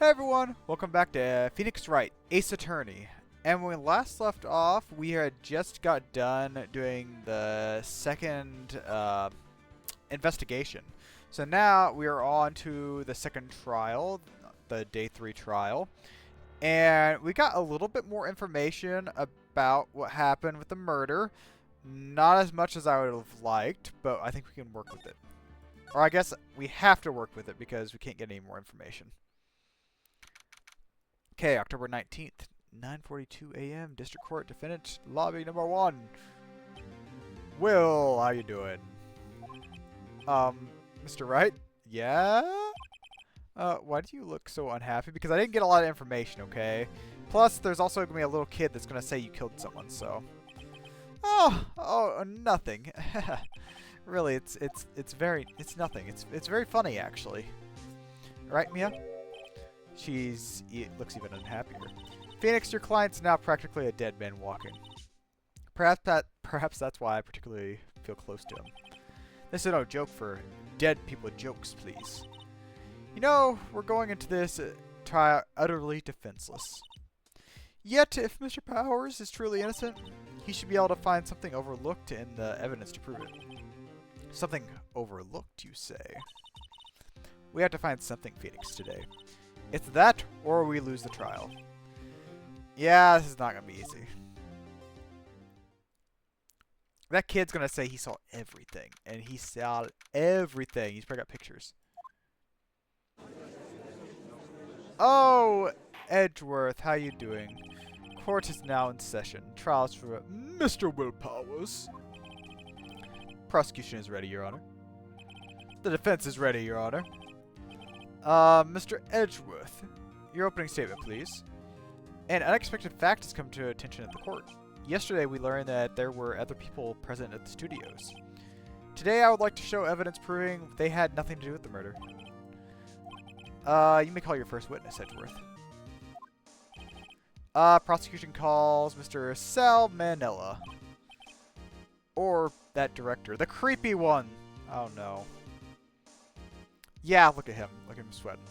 Hey everyone, welcome back to Phoenix Wright, Ace Attorney. And when we last left off, we had just got done doing the second investigation. So now we are on to the second trial, the day 3 trial. And we got a little bit more information about what happened with the murder. Not as much as I would have liked, but I think we can work with it. Or I guess we have to work with it because we can't get any more information. Okay, October 19th, 9:42 a.m. District Court Defendant Lobby number 1. Will, how you doing? Mr. Wright? Yeah? Why do you look so unhappy? Because I didn't get a lot of information, okay? Plus, there's also gonna be a little kid that's gonna say you killed someone, so. Oh, nothing. Really, it's nothing. It's very funny, actually. Right, Mia? Looks even unhappier. Phoenix, your client's now practically a dead man walking. Perhaps that's why I particularly feel close to him. This is no joke for dead people jokes, please. You know, we're going into this trial utterly defenseless. Yet, if Mr. Powers is truly innocent, he should be able to find something overlooked in the evidence to prove it. Something overlooked, you say? We have to find something, Phoenix, today. It's that, or we lose the trial. Yeah, this is not gonna be easy. That kid's gonna say he saw everything, and he saw everything. He's probably got pictures. Oh, Edgeworth, how you doing? Court is now in session. Trials for Mr. Will Powers. Prosecution is ready, Your Honor. The defense is ready, Your Honor. Mr. Edgeworth, your opening statement, please. An unexpected fact has come to attention at the court. Yesterday, we learned that there were other people present at the studios. Today, I would like to show evidence proving they had nothing to do with the murder. You may call your first witness, Edgeworth. Prosecution calls Mr. Sal Manella. Or that director. The creepy one! Oh, no. Yeah, look at him. Look at him sweating.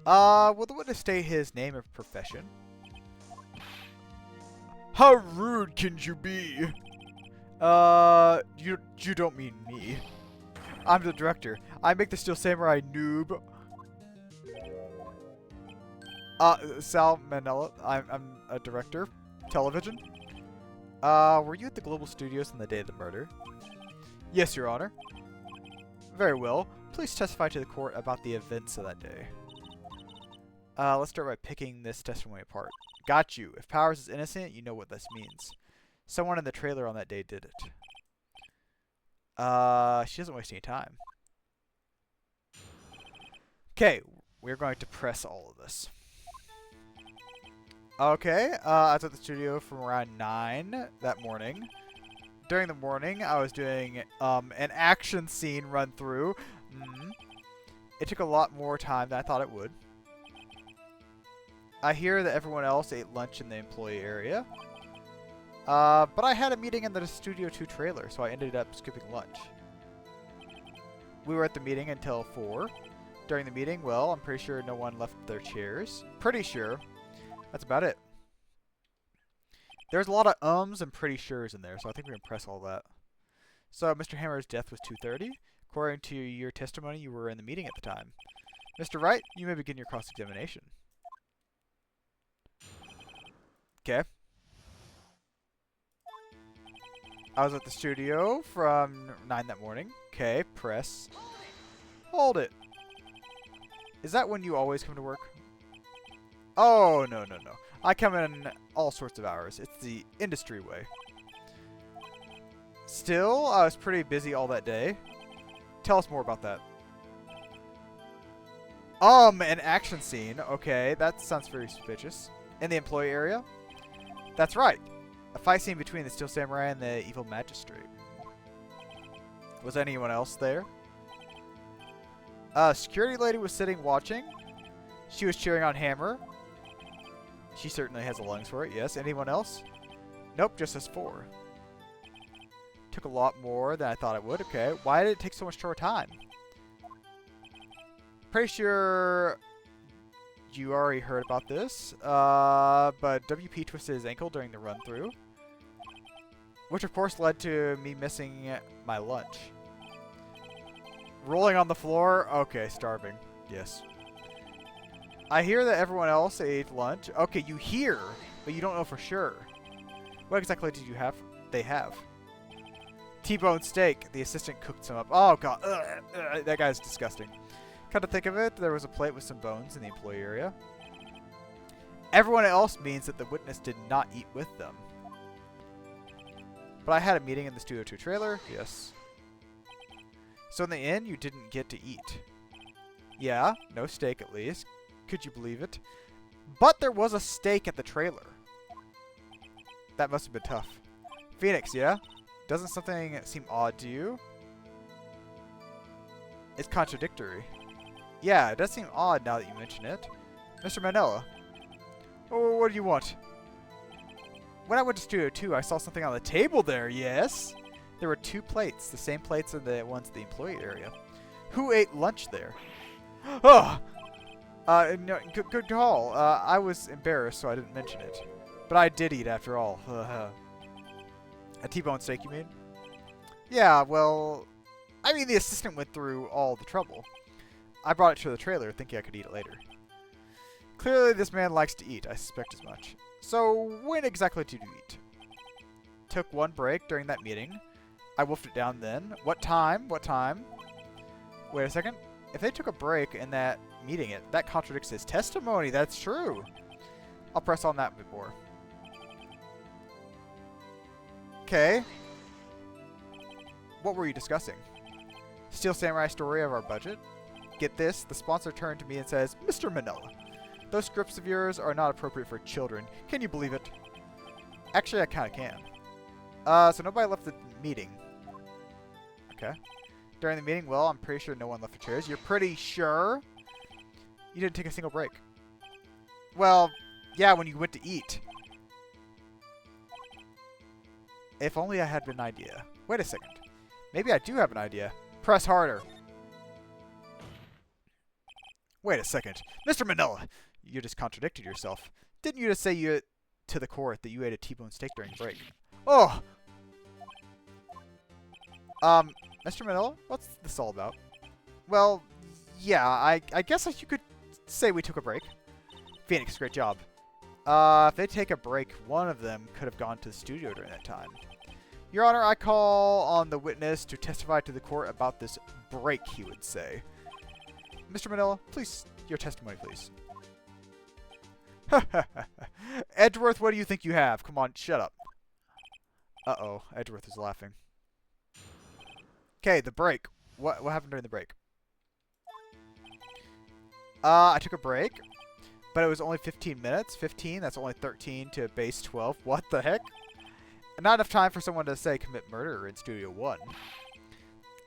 Will the witness state his name or profession? How rude can you be? You don't mean me. I'm the director. I make the Steel Samurai noob. Sal Manella. I'm a director. Television. Were you at the Global Studios on the day of the murder? Yes, Your Honor. Very well. Please testify to the court about the events of that day. Let's start by picking this testimony apart. Got you. If Powers is innocent, you know what this means. Someone in the trailer on that day did it. She doesn't waste any time. Okay, we're going to press all of this. Okay, I was at the studio from around 9 that morning. During the morning, I was doing an action scene run through. It took a lot more time than I thought it would. I hear that everyone else ate lunch in the employee area. But I had a meeting in the Studio 2 trailer, so I ended up skipping lunch. We were at the meeting until 4. During the meeting, well, I'm pretty sure no one left their chairs. Pretty sure. That's about it. There's a lot of ums and pretty sures in there, so I think we can press all that. So, Mr. Hammer's death was 2:30. According to your testimony, you were in the meeting at the time. Mr. Wright, you may begin your cross-examination. Okay. I was at the studio from 9 that morning. Okay, press. Hold it. Is that when you always come to work? Oh, no. I come in all sorts of hours. It's the industry way. Still, I was pretty busy all that day. Tell us more about that. An action scene. Okay, that sounds very suspicious. In the employee area? That's right. A fight scene between the Steel Samurai and the evil magistrate. Was anyone else there? Security lady was sitting watching. She was cheering on Hammer. She certainly has the lungs for it, yes. Anyone else? Nope, just us 4. Took a lot more than I thought it would. Okay, why did it take so much short time? Pretty sure you already heard about this. But WP twisted his ankle during the run-through, which of course led to me missing my lunch. Rolling on the floor? Okay, starving. Yes. I hear that everyone else ate lunch. Okay, you hear, but you don't know for sure. What exactly did you have? They have. T-bone steak. The assistant cooked some up. Oh, God. That guy's disgusting. Come to think of it, there was a plate with some bones in the employee area. Everyone else means that the witness did not eat with them. But I had a meeting in the Studio 2 trailer. Yes. So in the inn, you didn't get to eat. Yeah, no steak at least. Could you believe it? But there was a steak at the trailer. That must have been tough. Phoenix, yeah? Doesn't something seem odd to you? It's contradictory. Yeah, it does seem odd now that you mention it. Mr. Manila. Oh, what do you want? When I went to Studio 2, I saw something on the table there, yes? There were 2 plates, the same plates as the ones in the employee area. Who ate lunch there? Oh! No, good call. I was embarrassed, so I didn't mention it. But I did eat after all. A T-bone steak, you mean? Yeah, well, I mean, the assistant went through all the trouble. I brought it to the trailer thinking I could eat it later. Clearly, this man likes to eat. I suspect as much. So, when exactly did you eat? Took 1 break during that meeting. I wolfed it down then. What time? What time? Wait a second. If they took a break in that meeting, that contradicts his testimony. That's true. I'll press on that a bit more. Okay. What were you discussing? Steel Samurai story of our budget? Get this, the sponsor turned to me and says, Mr. Manila, those scripts of yours are not appropriate for children. Can you believe it? Actually, I kind of can. So nobody left the meeting. Okay. During the meeting, well, I'm pretty sure no one left the chairs. You're pretty sure? You didn't take a single break. Well, yeah, when you went to eat. If only I had an idea. Wait a second. Maybe I do have an idea. Press harder. Wait a second. Mr. Manila! You just contradicted yourself. Didn't you just say to the court that you ate a T-bone steak during the break? Oh! Mr. Manila, what's this all about? Well, yeah, I guess you could say we took a break. Phoenix, great job. If they take a break, one of them could have gone to the studio during that time. Your Honor, I call on the witness to testify to the court about this break, he would say. Mr. Manila, please, your testimony, please. Edgeworth, what do you think you have? Come on, shut up. Uh-oh, Edgeworth is laughing. Okay, the break. What happened during the break? I took a break, but it was only 15 minutes. 15, that's only 13 to base 12. What the heck? Not enough time for someone to, say, commit murder in Studio 1.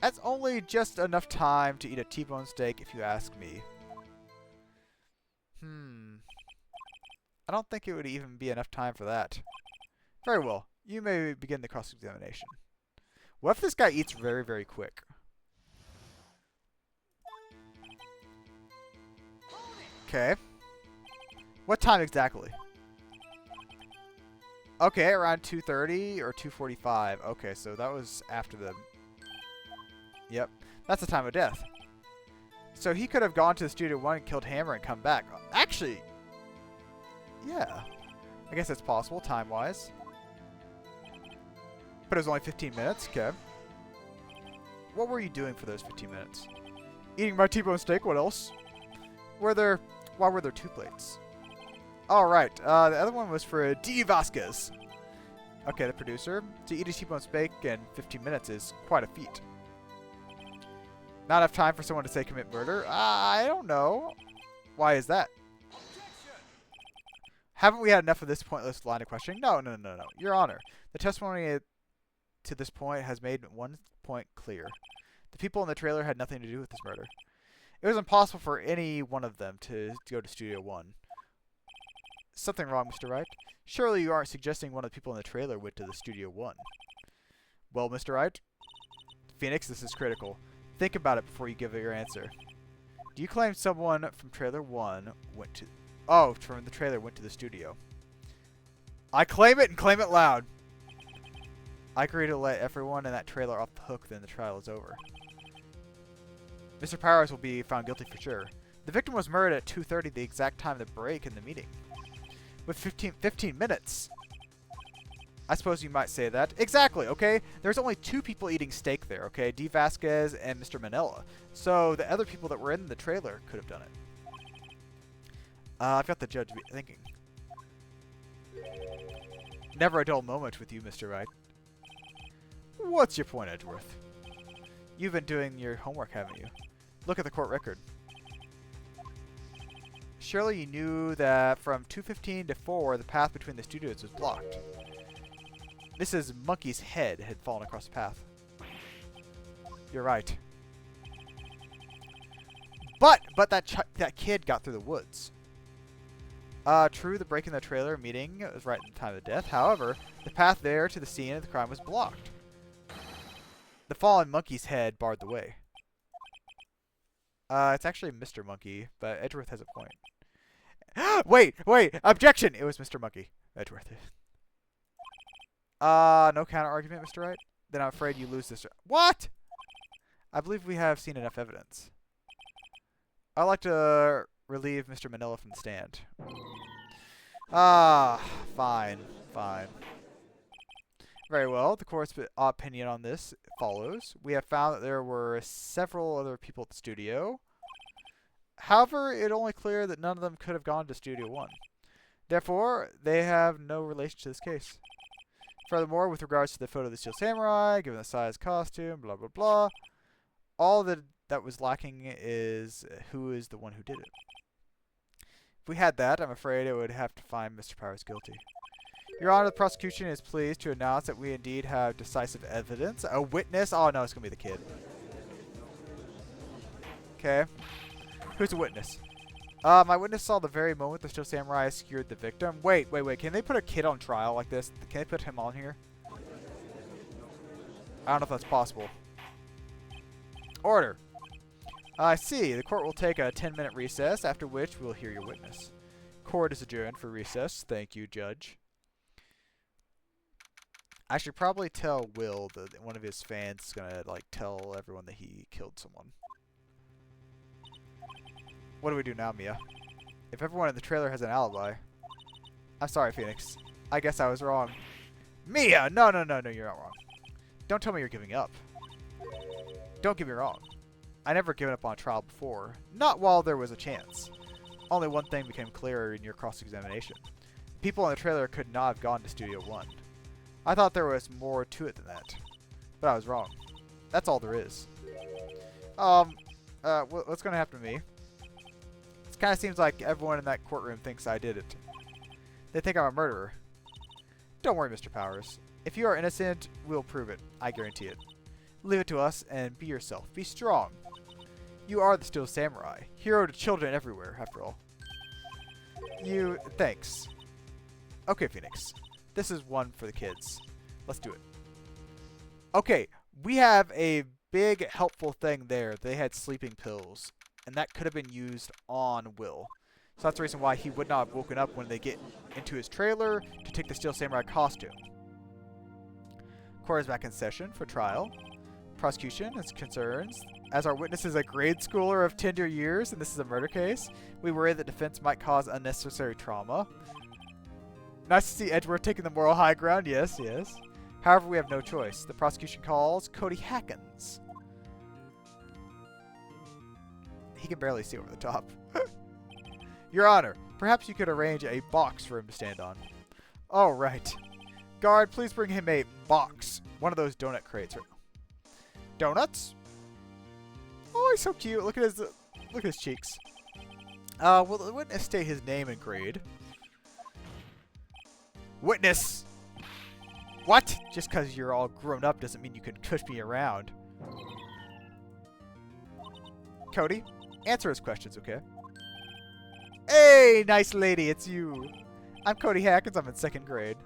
That's only just enough time to eat a T-bone steak, if you ask me. I don't think it would even be enough time for that. Very well. You may begin the cross-examination. What if this guy eats very, very quick? Okay. What time exactly? Okay, around 2:30 or 2:45. Okay, so that was after the... Yep. That's the time of death. So he could have gone to the Studio 1 and killed Hammer and come back. Actually... Yeah. I guess that's possible, time-wise. But it was only 15 minutes. Okay. What were you doing for those 15 minutes? Eating my T-bone steak. What else? Why were there 2 plates? Alright. The other one was for D. Vasquez. Okay, the producer. To eat a T-bone steak in 15 minutes is quite a feat. Not enough time for someone to say commit murder? I don't know. Why is that? Haven't we had enough of this pointless line of questioning? No. Your Honor, the testimony to this point has made one point clear. The people in the trailer had nothing to do with this murder. It was impossible for any one of them to go to Studio 1. Something wrong, Mr. Wright? Surely you aren't suggesting one of the people in the trailer went to the Studio 1. Well, Mr. Wright? Phoenix, this is critical. Think about it before you give your answer. Do you claim someone from trailer 1 went to... Oh, from the trailer went to the studio. I claim it and claim it loud. I agree to let everyone in that trailer off the hook, then the trial is over. Mr. Powers will be found guilty for sure. The victim was murdered at 2:30, the exact time of the break in the meeting. With 15 minutes. I suppose you might say that. Exactly, okay? There's only 2 people eating steak there, okay? D. Vasquez and Mr. Manila. So the other people that were in the trailer could have done it. I've got the judge thinking. Never a dull moment with you, Mr. Wright. What's your point, Edgeworth? You've been doing your homework, haven't you? Look at the court record. Surely you knew that from 2:15 to 4, the path between the studios was blocked. Mrs. Monkey's head had fallen across the path. You're right. But that kid got through the woods. True, the break in the trailer meeting was right in the time of death. However, the path there to the scene of the crime was blocked. The fallen monkey's head barred the way. It's actually Mr. Monkey, but Edgeworth has a point. Wait! Objection! It was Mr. Monkey. Edgeworth. No counter-argument, Mr. Wright? Then I'm afraid you lose this. What? I believe we have seen enough evidence. I'd like to relieve Mr. Manila from the stand. Fine. Very well. The court's opinion on this follows. We have found that there were several other people at the studio. However, it's only clear that none of them could have gone to Studio 1. Therefore, they have no relation to this case. Furthermore, with regards to the photo of the Steel Samurai, given the size, costume, blah, blah, blah, all that was lacking is who is the one who did it. If we had that, I'm afraid it would have to find Mr. Powers guilty. Your Honor, the prosecution is pleased to announce that we indeed have decisive evidence. A witness? Oh, no, it's going to be the kid. Okay. Who's a witness? My witness saw the very moment the Steel Samurai skewered the victim. Wait. Can they put a kid on trial like this? Can they put him on here? I don't know if that's possible. Order. I see. The court will take a 10-minute recess, after which we'll hear your witness. Court is adjourned for recess. Thank you, Judge. I should probably tell Will that one of his fans is going to, like, tell everyone that he killed someone. What do we do now, Mia? If everyone in the trailer has an alibi... I'm sorry, Phoenix. I guess I was wrong. Mia! No, you're not wrong. Don't tell me you're giving up. Don't get me wrong. I never given up on a trial before. Not while there was a chance. Only one thing became clearer in your cross-examination. People in the trailer could not have gone to Studio 1. I thought there was more to it than that. But I was wrong. That's all there is. What's gonna happen to me? It kind of seems like everyone in that courtroom thinks I did it. They think I'm a murderer. Don't worry, Mr. Powers. If you are innocent, we'll prove it. I guarantee it. Leave it to us and be yourself. Be strong. You are the Steel Samurai. Hero to children everywhere, after all. Thanks. Okay, Phoenix. This is one for the kids. Let's do it. Okay, we have a big helpful thing there. They had sleeping pills. And that could have been used on Will. So that's the reason why he would not have woken up when they get into his trailer to take the Steel Samurai costume. Court is back in session for trial. Prosecution is concerned. As our witness is a grade schooler of tender years, and this is a murder case, we worry that defense might cause unnecessary trauma. Nice to see Edgeworth taking the moral high ground. Yes. However, we have no choice. The prosecution calls Cody Hackins. He can barely see over the top. Your Honor, perhaps you could arrange a box for him to stand on. Oh, right. Guard, please bring him a box. One of those donut crates. Donuts? Oh, he's so cute. Look at his cheeks. Will the witness state his name and grade? Witness! What? Just because you're all grown up doesn't mean you can push me around. Cody, answer his questions, okay? Hey, nice lady, it's you. I'm Cody Hackins. I'm in 2nd grade.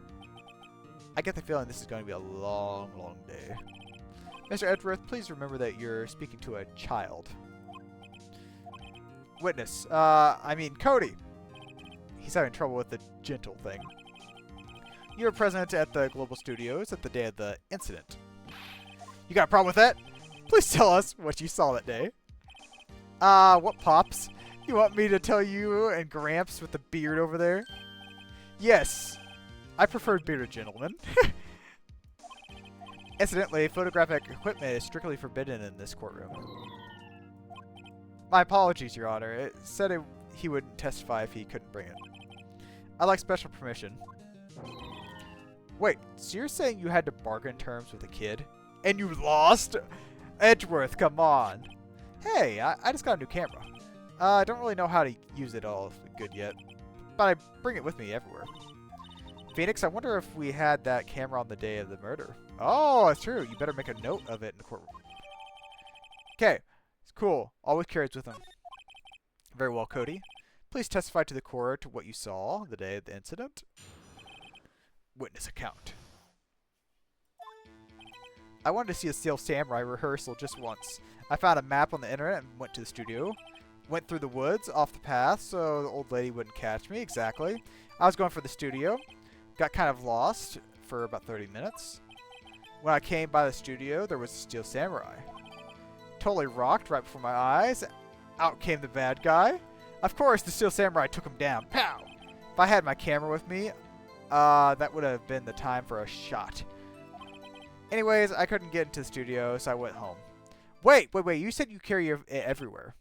I get the feeling this is going to be a long, long day. Mr. Edgeworth, please remember that you're speaking to a child. Witness. I mean, Cody. He's having trouble with the gentle thing. You were present at the Global Studios at the day of the incident. You got a problem with that? Please tell us what you saw that day. What pops? You want me to tell you and Gramps with the beard over there? Yes. I prefer bearded gentlemen. Incidentally, photographic equipment is strictly forbidden in this courtroom. My apologies, Your Honor. It said he wouldn't testify if he couldn't bring it. I'd like special permission. Wait, so you're saying you had to bargain terms with a kid? And you lost? Edgeworth, come on. Hey, I just got a new camera. I don't really know how to use it all good yet, but I bring it with me everywhere. Phoenix, I wonder if we had that camera on the day of the murder. Oh, it's true. You better make a note of it in the courtroom. Okay, it's cool. Always carries with him. Very well, Cody. Please testify to the court what you saw the day of the incident. Witness account. I wanted to see a Steel Samurai rehearsal just once. I found a map on the internet and went to the studio. Went through the woods, off the path, so the old lady wouldn't catch me. Exactly. I was going for the studio. Got kind of lost for about 30 minutes. When I came by the studio, there was a Steel Samurai. Totally rocked right before my eyes. Out came the bad guy. Of course, the Steel Samurai took him down. Pow! If I had my camera with me, that would have been the time for a shot. Anyways, I couldn't get into the studio, so I went home. Wait. You said you carry it everywhere.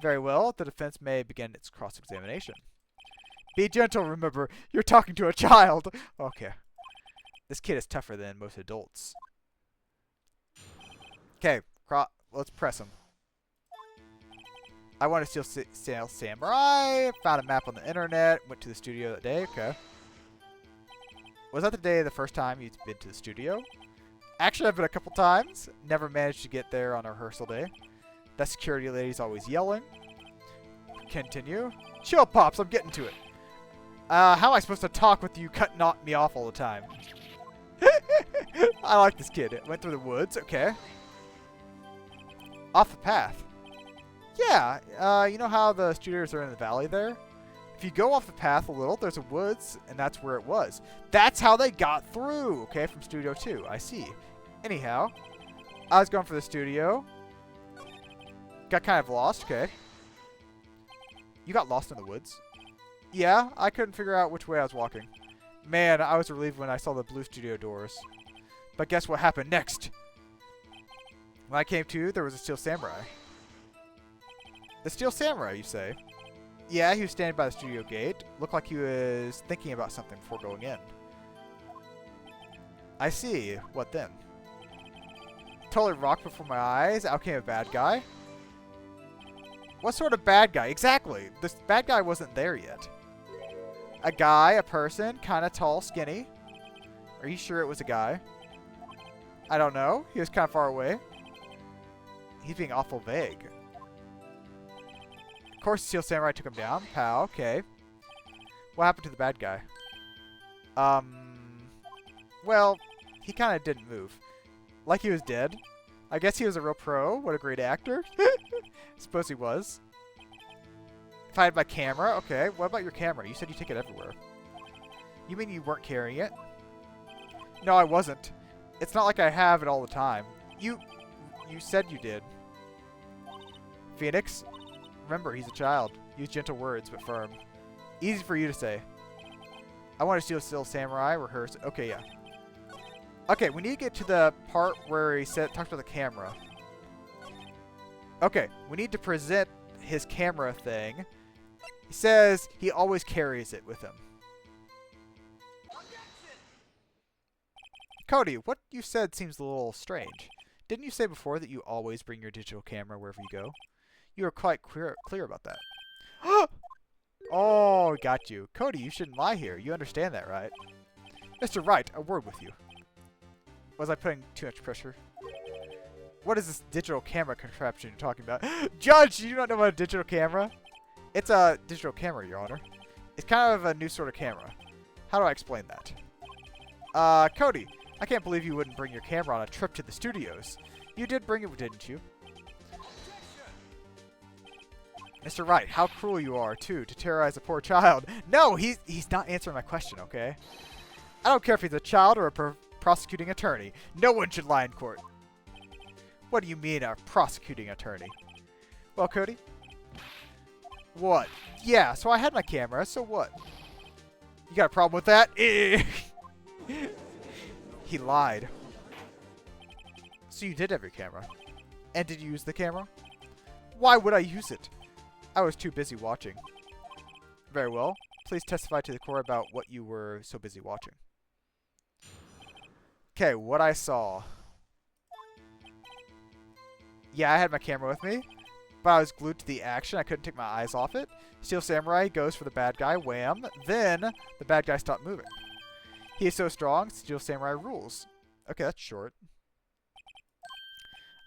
Very well. The defense may begin its cross-examination. Be gentle, remember. You're talking to a child. Okay. This kid is tougher than most adults. Okay. Let's press him. I want to steal Steel Samurai. Found a map on the internet. Went to the studio that day. Okay. Was that the day the first time you'd been to the studio? Actually, I've been a couple times. Never managed to get there on a rehearsal day. That security lady's always yelling. Continue. Chill, Pops. I'm getting to it. How am I supposed to talk with you cutting me off all the time? I like this kid. Went through the woods. Okay. Off the path. Yeah. You know how the studios are in the valley there? If you go off the path a little, there's a woods, and that's where it was. That's how they got through, okay, from Studio 2. I see. Anyhow, I was going for the studio. Got kind of lost, okay. You got lost in the woods? Yeah, I couldn't figure out which way I was walking. Man, I was relieved when I saw the blue studio doors. But guess what happened next? When I came to, there was a Steel Samurai. The Steel Samurai, you say? Yeah, he was standing by the studio gate. Looked like he was thinking about something before going in. I see. What then? Totally rocked before my eyes. Out came a bad guy. What sort of bad guy? Exactly. This bad guy wasn't there yet. A guy, a person, kind of tall, skinny. Are you sure it was a guy? I don't know. He was kind of far away. He's being awful vague. Of course, Steel Samurai took him down. Pow, okay. What happened to the bad guy? Well, he kind of didn't move. Like he was dead. I guess he was a real pro. What a great actor. Suppose he was. If I had my camera, okay. What about your camera? You said you take it everywhere. You mean you weren't carrying it? No, I wasn't. It's not like I have it all the time. You said you did. Phoenix? Remember, he's a child. Use gentle words, but firm. Easy for you to say. I want to steal Steel Samurai, rehearse. Okay, yeah. Okay, we need to get to the part where he talks about the camera. Okay, we need to present his camera thing. He says he always carries it with him. Cody, what you said seems a little strange. Didn't you say before that you always bring your digital camera wherever you go? You were quite clear about that. Oh, got you. Cody, you shouldn't lie here. You understand that, right? Mr. Wright, a word with you. Was I putting too much pressure? What is this digital camera contraption you're talking about? Judge, do you not know about a digital camera? It's a digital camera, Your Honor. It's kind of a new sort of camera. How do I explain that? Cody, I can't believe you wouldn't bring your camera on a trip to the studios. You did bring it, didn't you? Mr. Wright, how cruel you are, too, to terrorize a poor child. No, he's not answering my question, okay? I don't care if he's a child or a prosecuting attorney. No one should lie in court. What do you mean, a prosecuting attorney? Well, Cody? What? Yeah, so I had my camera, so what? You got a problem with that? He lied. So you did have your camera. And did you use the camera? Why would I use it? I was too busy watching. Very well. Please testify to the court about what you were so busy watching. Okay, what I saw. Yeah, I had my camera with me, but I was glued to the action. I couldn't take my eyes off it. Steel Samurai goes for the bad guy. Wham. Then the bad guy stopped moving. He is so strong, Steel Samurai rules. Okay, that's short.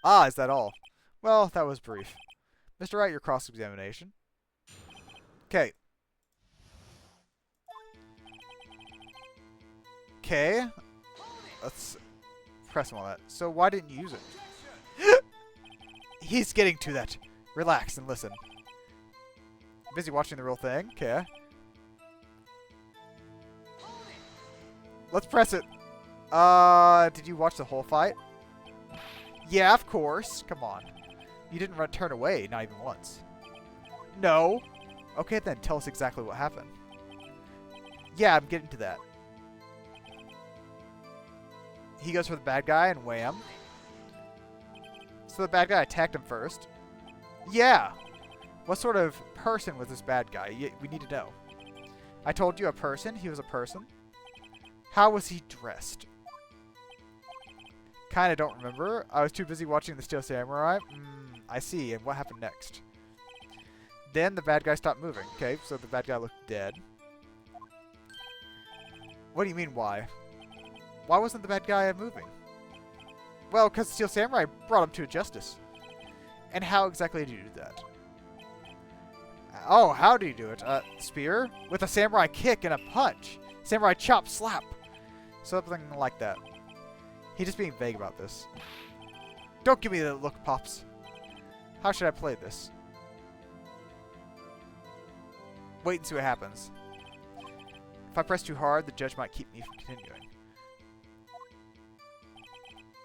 Ah, is that all? Well, that was brief. Mr. Wright, your cross-examination. Okay. Okay. Let's press him on that. So why didn't you use it? He's getting to that. Relax and listen. Busy watching the real thing. Okay. Let's press it. Did you watch the whole fight? Yeah, of course. Come on. You didn't turn away, not even once. No. Okay, then tell us exactly what happened. Yeah, I'm getting to that. He goes for the bad guy and wham. So the bad guy attacked him first. Yeah. What sort of person was this bad guy? We need to know. I told you a person. He was a person. How was he dressed? Kinda don't remember. I was too busy watching the Steel Samurai. I see. And what happened next? Then the bad guy stopped moving. Okay, so the bad guy looked dead. What do you mean, why? Why wasn't the bad guy moving? Well, because Steel Samurai brought him to justice. And how exactly did you do that? Oh, how do you do it? Spear? With a samurai kick and a punch. Samurai chop slap. Something like that. He's just being vague about this. Don't give me that look, Pops. How should I play this? Wait and see what happens. If I press too hard, the judge might keep me from continuing.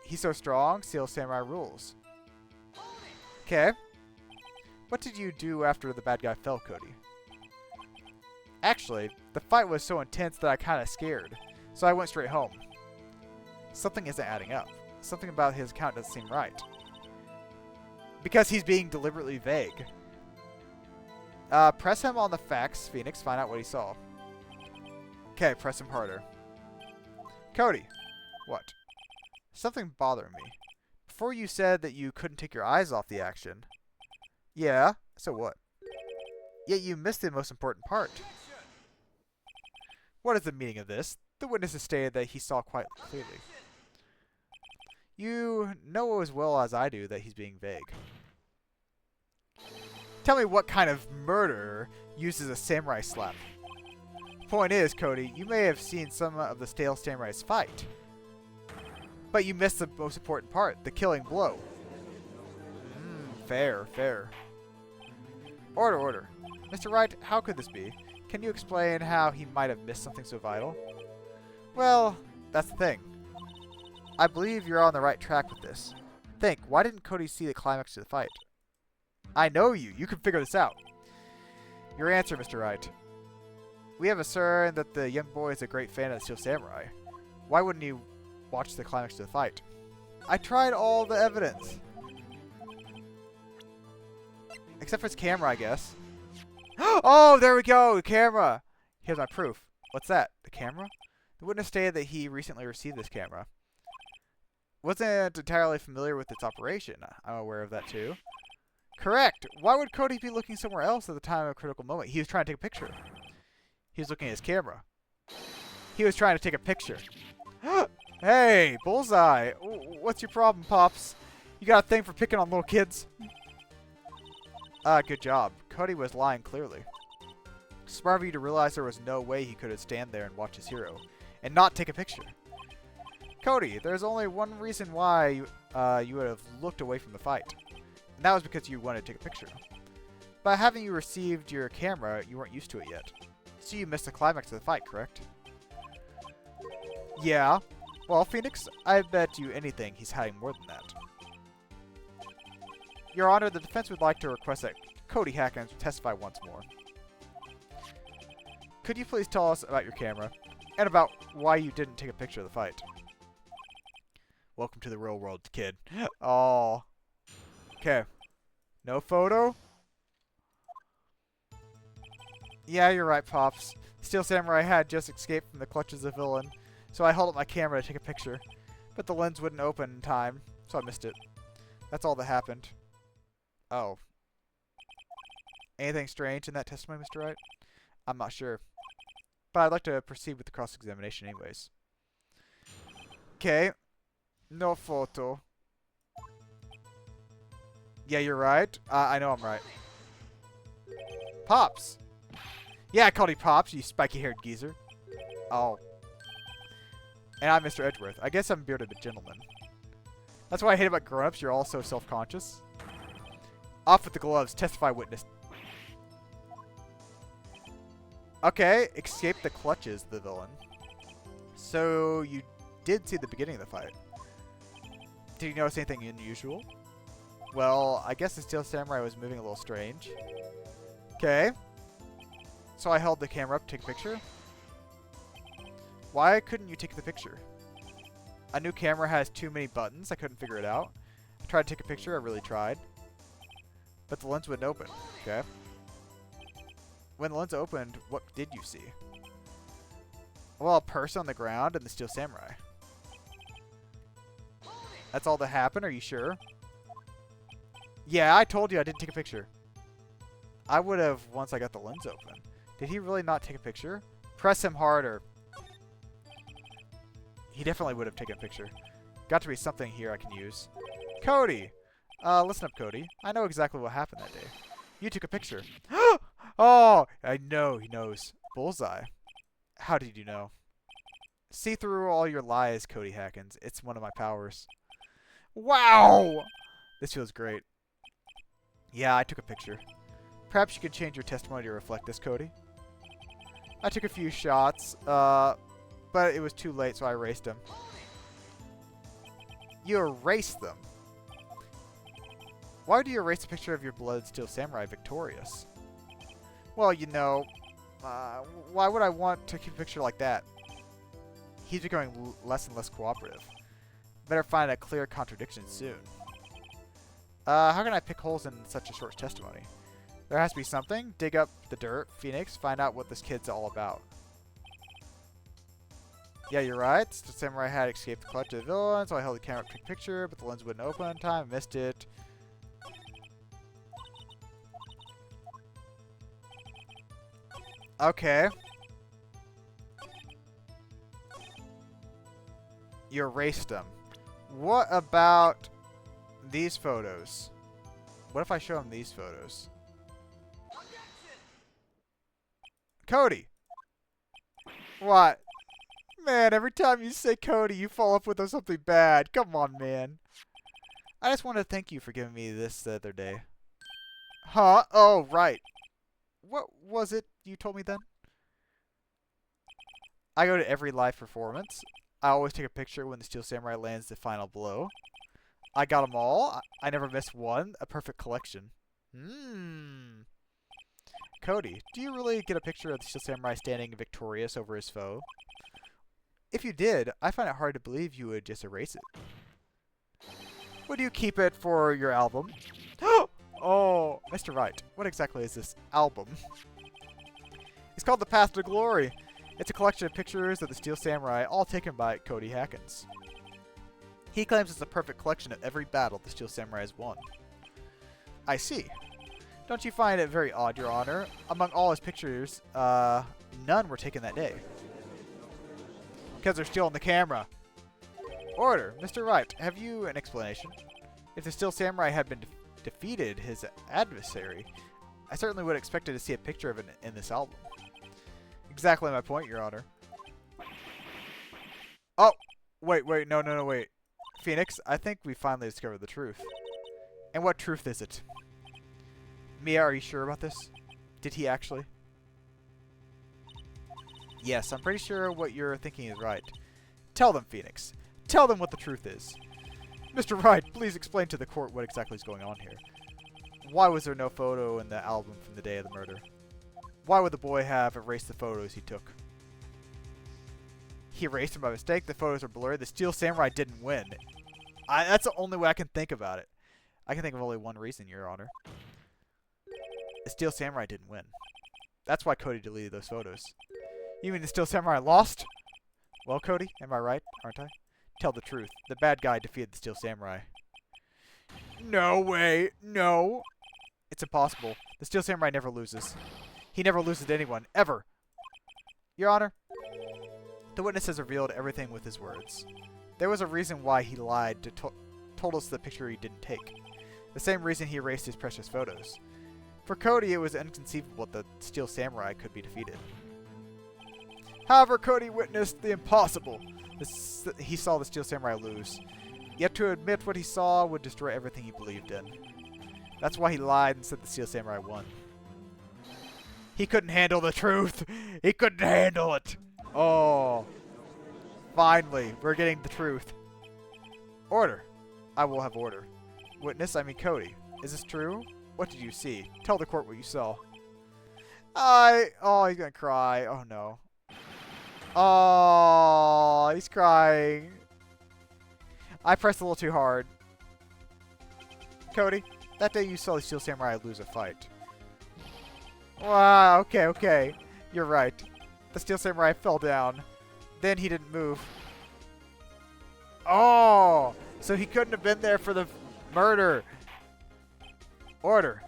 He's so strong, Steel Samurai rules. Okay. What did you do after the bad guy fell, Cody? Actually, the fight was so intense that I kind of scared, so I went straight home. Something isn't adding up. Something about his account doesn't seem right. Because he's being deliberately vague. Press him on the facts, Phoenix. Find out what he saw. Okay, press him harder. Cody. What? Something bothering me. Before you said that you couldn't take your eyes off the action. Yeah, so what? Yet you missed the most important part. What is the meaning of this? The witnesses stated that he saw quite clearly. You know as well as I do that he's being vague. Tell me what kind of murderer uses a samurai slap. Point is, Cody, you may have seen some of the Steel Samurai's fight. But you missed the most important part, the killing blow. Fair, fair. Order, order. Mr. Wright, how could this be? Can you explain how he might have missed something so vital? Well, that's the thing. I believe you're on the right track with this. Think, why didn't Cody see the climax to the fight? I know you. You can figure this out. Your answer, Mr. Wright. We have asserted that the young boy is a great fan of the Steel Samurai. Why wouldn't he watch the climax to the fight? I tried all the evidence. Except for his camera, I guess. Oh, there we go! The camera! Here's my proof. What's that? The camera? The witness stated that he recently received this camera. Wasn't entirely familiar with its operation. I'm aware of that too. Correct! Why would Cody be looking somewhere else at the time of a critical moment? He was trying to take a picture. He was looking at his camera. He was trying to take a picture. Hey, bullseye! What's your problem, Pops? You got a thing for picking on little kids? Good job. Cody was lying clearly. Smart of you to realize there was no way he could have stand there and watch his hero, and not take a picture. Cody, there's only one reason why you would have looked away from the fight. And that was because you wanted to take a picture. But having you received your camera, you weren't used to it yet. So you missed the climax of the fight, correct? Yeah. Well, Phoenix, I bet you anything he's hiding more than that. Your Honor, the defense would like to request that Cody Hackins testify once more. Could you please tell us about your camera, and about why you didn't take a picture of the fight? Welcome to the real world, kid. Oh. Okay. No photo? Yeah, you're right, Pops. Steel Samurai had just escaped from the clutches of the villain, so I held up my camera to take a picture. But the lens wouldn't open in time, so I missed it. That's all that happened. Oh. Anything strange in that testimony, Mr. Wright? I'm not sure. But I'd like to proceed with the cross-examination anyways. Okay. No photo. Yeah, you're right. I know I'm right. Pops! Yeah, I called you Pops, you spiky-haired geezer. Oh. And I'm Mr. Edgeworth. I guess I'm bearded but gentleman. That's why I hate about grown-ups. You're all so self-conscious. Off with the gloves. Testify, witness. Okay. Escape the clutches, the villain. So, you did see the beginning of the fight. Did you notice anything unusual? Well, I guess the Steel Samurai was moving a little strange. Okay. So I held the camera up to take a picture. Why couldn't you take the picture? A new camera has too many buttons. I couldn't figure it out. I tried to take a picture. I really tried. But the lens wouldn't open. Okay. When the lens opened, what did you see? Well, a person on the ground and the Steel Samurai. That's all that happened? Are you sure? Yeah, I told you I didn't take a picture. I would have once I got the lens open. Did he really not take a picture? Press him harder. He definitely would have taken a picture. Got to be something here I can use. Cody! Listen up, Cody. I know exactly what happened that day. You took a picture. Oh! I know he knows. Bullseye. How did you know? See through all your lies, Cody Hackins. It's one of my powers. Wow! This feels great. Yeah, I took a picture. Perhaps you could change your testimony to reflect this, Cody. I took a few shots, but it was too late, so I erased them. You erased them? Why would you erase a picture of your blooded Steel Samurai victorious? Well, you know, why would I want to keep a picture like that? He's becoming less and less cooperative. Better find a clear contradiction soon. How can I pick holes in such a short testimony? There has to be something. Dig up the dirt, Phoenix. Find out what this kid's all about. Yeah, you're right. The Samurai had escaped the clutch of the villain, so I held the camera to take a picture, but the lens wouldn't open on time. I missed it. Okay. You erased them. What about these photos? What if I show him these photos? Cody! What? Man, every time you say Cody, you follow up with something bad. Come on, man. I just wanted to thank you for giving me this the other day. Huh? Oh, right. What was it you told me then? I go to every live performance. I always take a picture when the Steel Samurai lands the final blow. I got them all. I never missed one. A perfect collection. Cody, do you really get a picture of the Steel Samurai standing victorious over his foe? If you did, I find it hard to believe you would just erase it. Would you keep it for your album? Oh, Mr. Wright, what exactly is this album? It's called The Path to Glory. It's a collection of pictures of the Steel Samurai, all taken by Cody Hackins. He claims it's a perfect collection of every battle the Steel Samurai has won. I see. Don't you find it very odd, Your Honor? Among all his pictures, none were taken that day. Because they're still on the camera. Order. Mr. Wright, have you an explanation? If the Steel Samurai had been defeated his adversary, I certainly would have expected to see a picture of it in this album. Exactly my point, Your Honor. Oh! Wait, no, wait. Phoenix, I think we finally discovered the truth. And what truth is it? Mia, are you sure about this? Did he actually? Yes, I'm pretty sure what you're thinking is right. Tell them, Phoenix. Tell them what the truth is. Mr. Wright, please explain to the court what exactly is going on here. Why was there no photo in the album from the day of the murder? Why would the boy have erased the photos he took? He erased them by mistake. The photos are blurry. The Steel Samurai didn't win. That's the only way I can think about it. I can think of only one reason, Your Honor. The Steel Samurai didn't win. That's why Cody deleted those photos. You mean the Steel Samurai lost? Well, Cody, am I right, aren't I? Tell the truth. The bad guy defeated the Steel Samurai. No way. No. It's impossible. The Steel Samurai never loses. He never loses to anyone. Ever. Your Honor, the witness has revealed everything with his words. There was a reason why he lied to told us the picture he didn't take. The same reason he erased his precious photos. For Cody, it was inconceivable that the Steel Samurai could be defeated. However, Cody witnessed the impossible. He saw the Steel Samurai lose. Yet to admit what he saw would destroy everything he believed in. That's why he lied and said the Steel Samurai won. He couldn't handle the truth. He couldn't handle it. Oh. Finally, we're getting the truth. Order. I will have order. Witness, I mean Cody. Is this true? What did you see? Tell the court what you saw. Oh, he's gonna cry. Oh, no. Oh, he's crying. I pressed a little too hard. Cody, that day you saw the Steel Samurai lose a fight. Wow, okay. You're right. The Steel Samurai fell down. Then he didn't move. Oh, so he couldn't have been there for the murder. Order.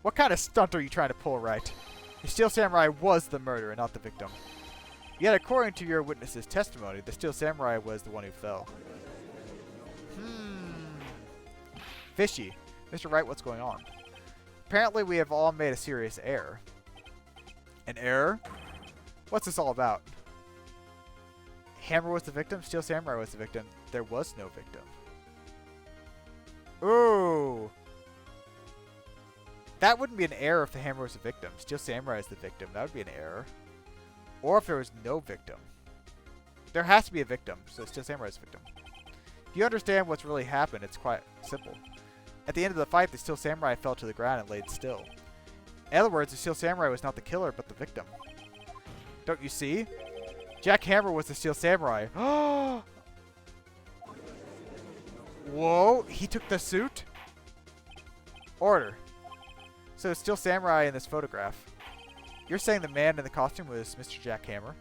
What kind of stunt are you trying to pull, Wright? The Steel Samurai was the murderer, not the victim. Yet, according to your witness's testimony, the Steel Samurai was the one who fell. Fishy. Mr. Wright, what's going on? Apparently, we have all made a serious error. An error? What's this all about? Hammer was the victim, Steel Samurai was the victim. There was no victim. Ooh. That wouldn't be an error if the Hammer was the victim. Steel Samurai is the victim. That would be an error. Or if there was no victim. There has to be a victim, so Steel Samurai is the victim. If you understand what's really happened, it's quite simple. At the end of the fight, the Steel Samurai fell to the ground and laid still. In other words, the Steel Samurai was not the killer, but the victim. Don't you see? Jack Hammer was the Steel Samurai. Whoa, he took the suit? Order. So the Steel Samurai in this photograph. You're saying the man in the costume was Mr. Jack Hammer?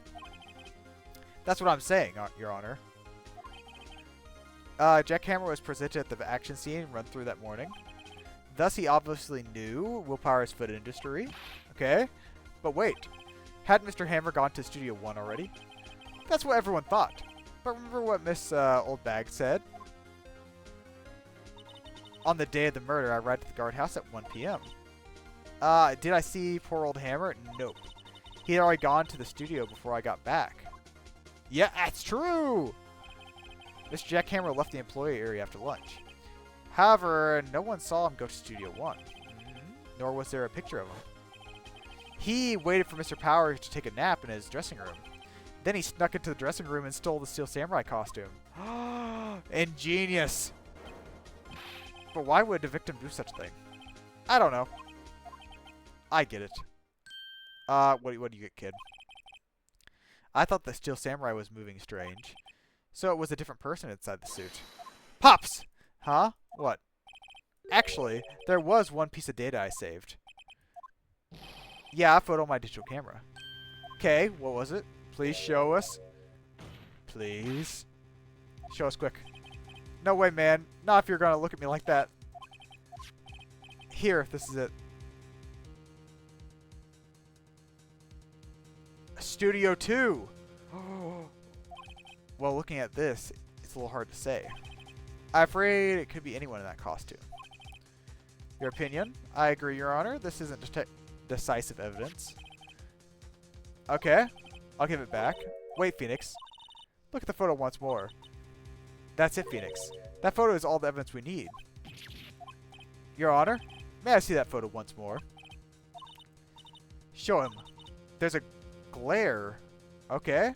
That's what I'm saying, Your Honor. Jack Hammer was presented at the action scene run through that morning. Thus, he obviously knew Willpower's foot industry. Okay. But wait. Had Mr. Hammer gone to Studio 1 already? That's what everyone thought. But remember what Miss Oldbag said? On the day of the murder, I arrived at the guardhouse at 1 p.m. Did I see poor old Hammer? Nope. He had already gone to the studio before I got back. Yeah, that's true! Mr. Jack Hammer left the employee area after lunch. However, no one saw him go to Studio 1. Nor was there a picture of him. He waited for Mr. Power to take a nap in his dressing room. Then he snuck into the dressing room and stole the Steel Samurai costume. Ingenious! But why would the victim do such a thing? I don't know. I get it. What do you get, kid? I thought the Steel Samurai was moving strange. So it was a different person inside the suit. Pops! Huh? What? Actually, there was one piece of data I saved. Yeah, I photoed my digital camera. Okay, what was it? Please show us. Please. Show us quick. No way, man. Not if you're gonna look at me like that. Here, this is it. Studio 2! Well, looking at this, it's a little hard to say. I'm afraid it could be anyone in that costume. Your opinion? I agree, Your Honor. This isn't decisive evidence. Okay. I'll give it back. Wait, Phoenix. Look at the photo once more. That's it, Phoenix. That photo is all the evidence we need. Your Honor? May I see that photo once more? Show him. There's a glare. Okay.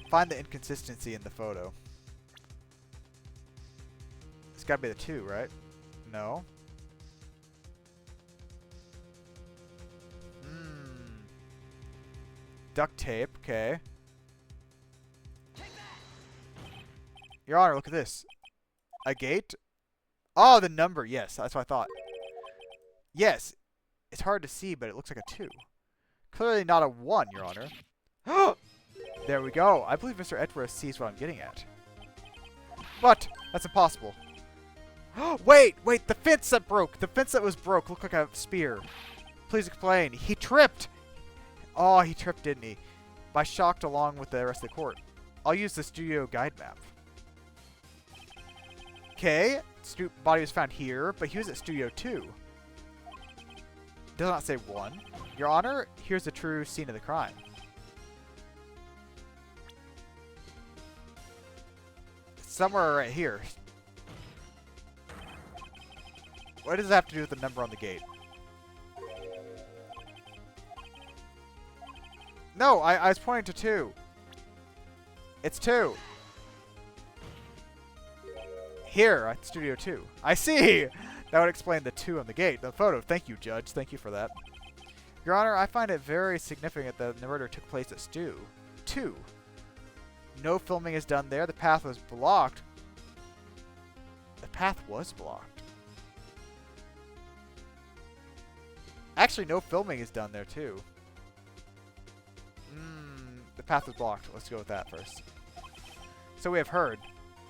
Find the inconsistency in the photo. It's gotta be the 2, right? No. Duct tape, okay. Your Honor, look at this. A gate? Oh, the number, yes, that's what I thought. Yes, it's hard to see, but it looks like a 2. Clearly not a 1, Your Honor. There we go. I believe Mr. Edgeworth sees what I'm getting at. But, that's impossible. Wait, the fence that broke. The fence that was broke looked like a spear. Please explain. He tripped. Oh, he tripped, didn't he? By shocked along with the rest of the court. I'll use the studio guide map. Okay, body was found here, but he was at Studio 2. Does not say 1. Your Honor, here's the true scene of the crime. Somewhere right here. What does it have to do with the number on the gate? No, I was pointing to 2. It's 2. Here at Studio 2. I see! That would explain the 2 on the gate. The photo. Thank you, Judge. Thank you for that. Your Honor, I find it very significant that the murder took place at Stu 2. No filming is done there. The path was blocked. The path was blocked. Actually, no filming is done there, too. The path was blocked. Let's go with that first. So we have heard.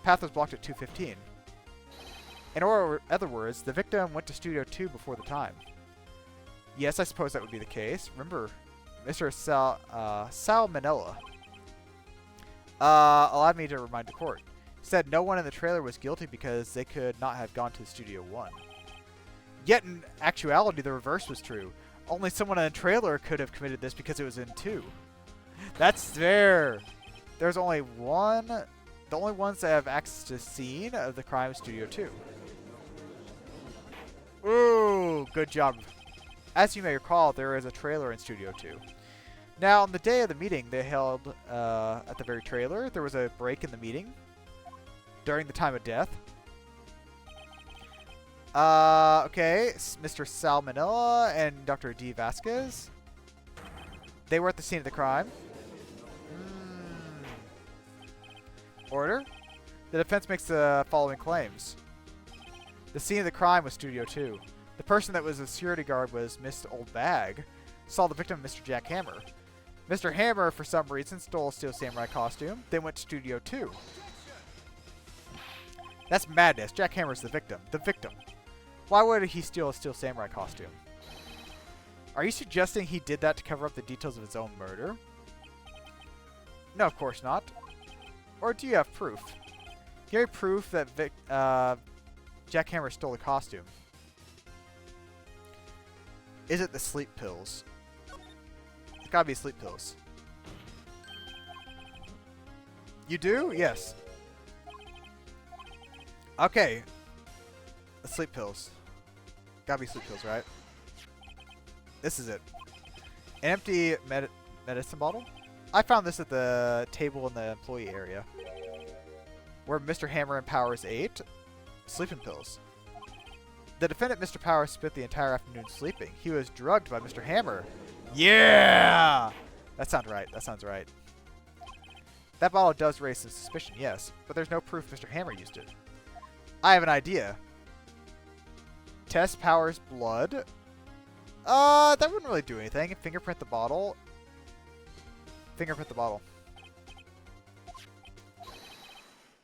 Path was blocked at 2:15. In other words, the victim went to Studio 2 before the time. Yes, I suppose that would be the case. Remember, Mr. Salmonella allowed me to remind the court. Said no one in the trailer was guilty because they could not have gone to Studio 1. Yet in actuality, the reverse was true. Only someone in the trailer could have committed this because it was in 2. That's fair. There's only one. The only ones that have access to the scene of the crime is Studio 2. Ooh, good job. As you may recall, there is a trailer in Studio 2. Now, on the day of the meeting they held at the very trailer, there was a break in the meeting during the time of death. Okay, Mr. Salmonella and Dr. D. Vasquez. They were at the scene of the crime. Order. The defense makes the following claims. The scene of the crime was Studio 2. The person that was a security guard was Miss Old Bag. Saw the victim, Mr. Jack Hammer. Mr. Hammer, for some reason, stole a Steel Samurai costume. Then went to Studio 2. That's madness. Jack Hammer's the victim. The victim. Why would he steal a Steel Samurai costume? Are you suggesting he did that to cover up the details of his own murder? No, of course not. Or do you have proof? You have proof that Jack Hammer stole the costume. Is it the sleep pills? It's gotta be sleep pills. You do? Yes. Okay. The sleep pills. Gotta be sleep pills, right? This is it. An empty medicine bottle? I found this at the table in the employee area. Where Mr. Hammer and Powers ate. Sleeping pills. The defendant, Mr. Powers, spent the entire afternoon sleeping. He was drugged by Mr. Hammer. Yeah! That sounds right. That sounds right. That bottle does raise some suspicion, yes. But there's no proof Mr. Hammer used it. I have an idea. Test Powers' blood. That wouldn't really do anything. Fingerprint the bottle. Fingerprint the bottle.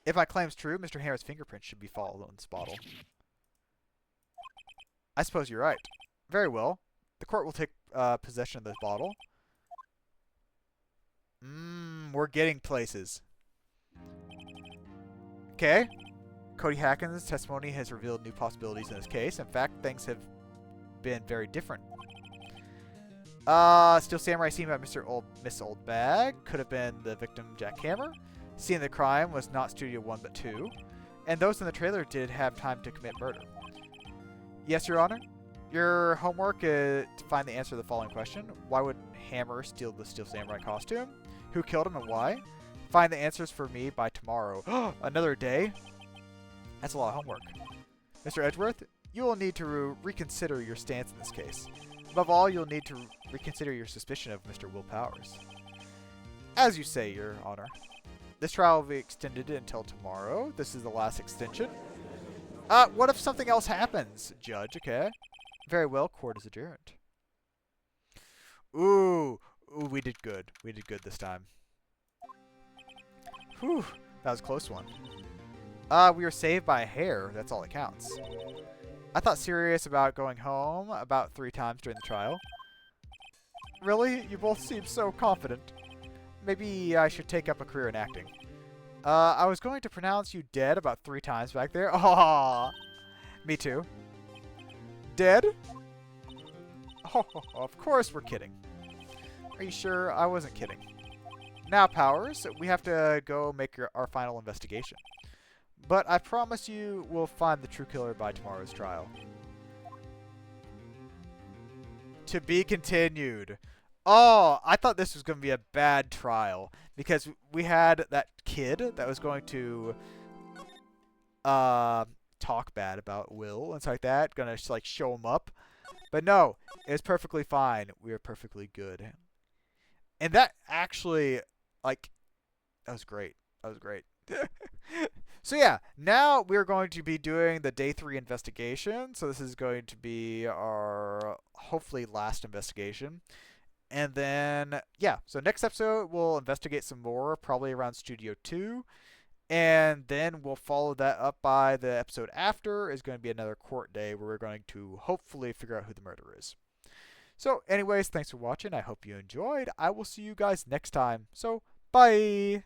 If my claim's true, Mr. Hammer's fingerprint should be followed on this bottle. I suppose you're right. Very well. The court will take possession of this bottle. We're getting places. Okay. Cody Hacken's testimony has revealed new possibilities in this case. In fact, things have been very different. Steel Samurai seen by Miss Old Bag could have been the victim, Jack Hammer. Scene of the crime was not Studio 1 but 2. and those in the trailer did have time to commit murder. Yes, Your Honor. Your homework is to find the answer to the following question. Why would Hammer steal the Steel Samurai costume? Who killed him and why? Find the answers for me by tomorrow. Another day? That's a lot of homework. Mr. Edgeworth, you will need to reconsider your stance in this case. Above all, you'll need to reconsider your suspicion of Mr. Will Powers. As you say, Your Honor. This trial will be extended until tomorrow. This is the last extension. What if something else happens, Judge? Okay. Very well, court is adjourned. Ooh, we did good. We did good this time. Whew, that was a close one. We were saved by a hair. That's all that counts. I thought serious about going home about 3 times during the trial. Really? You both seem so confident. Maybe I should take up a career in acting. I was going to pronounce you dead about 3 times back there. Aww. Me too. Dead? Oh, of course we're kidding. Are you sure? I wasn't kidding. Now, Powers, we have to go make our final investigation. But I promise you we'll find the true killer by tomorrow's trial. To be continued. Oh, I thought this was going to be a bad trial. Because we had that kid that was going to talk bad about Will and stuff like that. Gonna just, like, show him up. But no, it was perfectly fine. We were perfectly good. And that actually, like, that was great. That was great. So yeah, now we're going to be doing the day 3 investigation. So this is going to be our, hopefully, last investigation. And then, yeah, so next episode we'll investigate some more, probably around Studio 2. And then we'll follow that up by the episode after is going to be another court day where we're going to hopefully figure out who the murderer is. So anyways, thanks for watching. I hope you enjoyed. I will see you guys next time. So, bye!